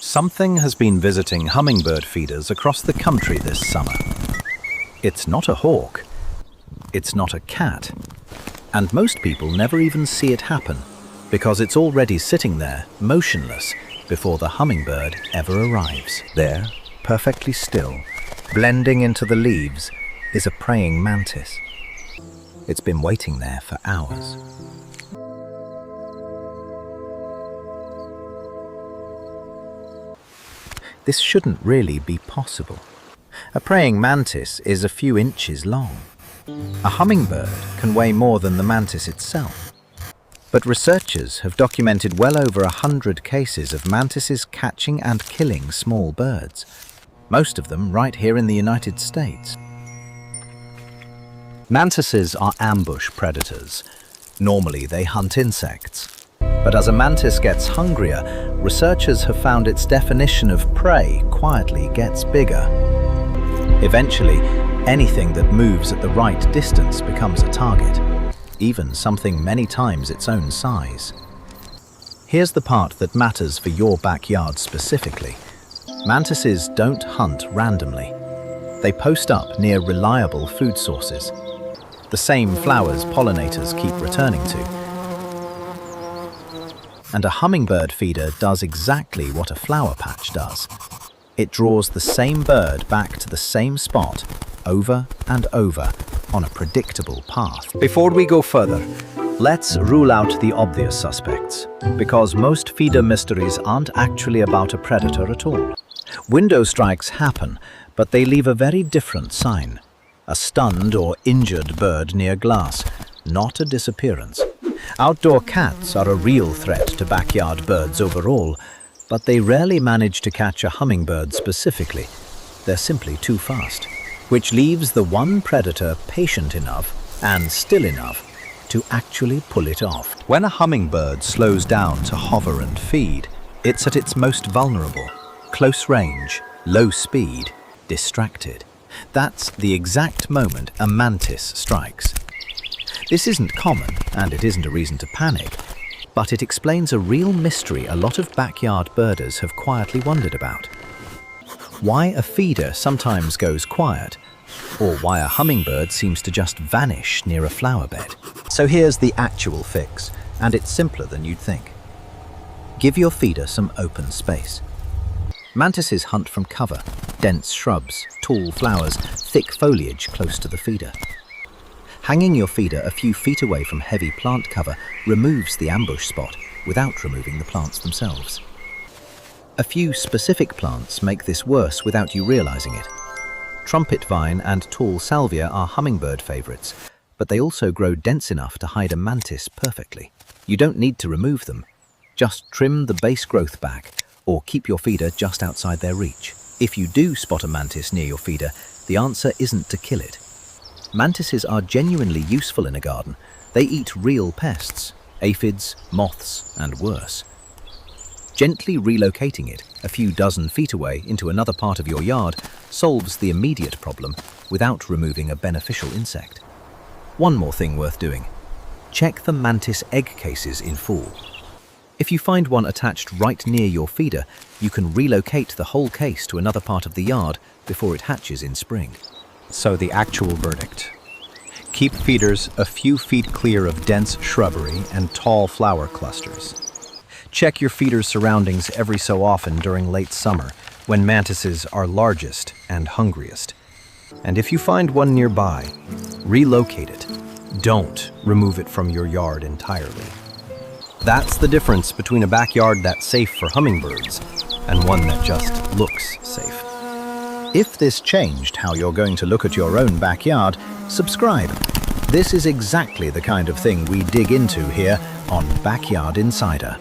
Something has been visiting hummingbird feeders across the country this summer. It's not a hawk, it's not a cat, and most people never even see it happen because it's already sitting there, motionless, before the hummingbird ever arrives. There, perfectly still, blending into the leaves, is a praying mantis. It's been waiting there for hours. This shouldn't really be possible. A praying mantis is a few inches long. A hummingbird can weigh more than the mantis itself. But researchers have documented well over 100 cases of mantises catching and killing small birds, most of them right here in the United States. Mantises are ambush predators. Normally they hunt insects. But as a mantis gets hungrier, researchers have found its definition of prey quietly gets bigger. Eventually, anything that moves at the right distance becomes a target, even something many times its own size. Here's the part that matters for your backyard specifically. Mantises don't hunt randomly. They post up near reliable food sources, the same flowers pollinators keep returning to. And a hummingbird feeder does exactly what a flower patch does. It draws the same bird back to the same spot over and over on a predictable path. Before we go further, let's rule out the obvious suspects, because most feeder mysteries aren't actually about a predator at all. Window strikes happen, but they leave a very different sign. A stunned or injured bird near glass, not a disappearance. Outdoor cats are a real threat to backyard birds overall, but they rarely manage to catch a hummingbird specifically. They're simply too fast, which leaves the one predator patient enough and still enough to actually pull it off. When a hummingbird slows down to hover and feed, it's at its most vulnerable, close range, low speed, distracted. That's the exact moment a mantis strikes. This isn't common, and it isn't a reason to panic, but it explains a real mystery a lot of backyard birders have quietly wondered about. Why a feeder sometimes goes quiet, or why a hummingbird seems to just vanish near a flower bed. So here's the actual fix, and it's simpler than you'd think. Give your feeder some open space. Mantises hunt from cover, dense shrubs, tall flowers, thick foliage close to the feeder. Hanging your feeder a few feet away from heavy plant cover removes the ambush spot without removing the plants themselves. A few specific plants make this worse without you realizing it. Trumpet vine and tall salvia are hummingbird favorites, but they also grow dense enough to hide a mantis perfectly. You don't need to remove them. Just trim the base growth back or keep your feeder just outside their reach. If you do spot a mantis near your feeder, the answer isn't to kill it. Mantises are genuinely useful in a garden. They eat real pests, aphids, moths, and worse. Gently relocating it a few dozen feet away into another part of your yard solves the immediate problem without removing a beneficial insect. One more thing worth doing. Check the mantis egg cases in full. If you find one attached right near your feeder, you can relocate the whole case to another part of the yard before it hatches in spring. So the actual verdict. Keep feeders a few feet clear of dense shrubbery and tall flower clusters. Check your feeder's surroundings every so often during late summer, when mantises are largest and hungriest. And if you find one nearby, relocate it. Don't remove it from your yard entirely. That's the difference between a backyard that's safe for hummingbirds and one that just looks safe. If this changed how you're going to look at your own backyard, subscribe. This is exactly the kind of thing we dig into here on Backyard Insider.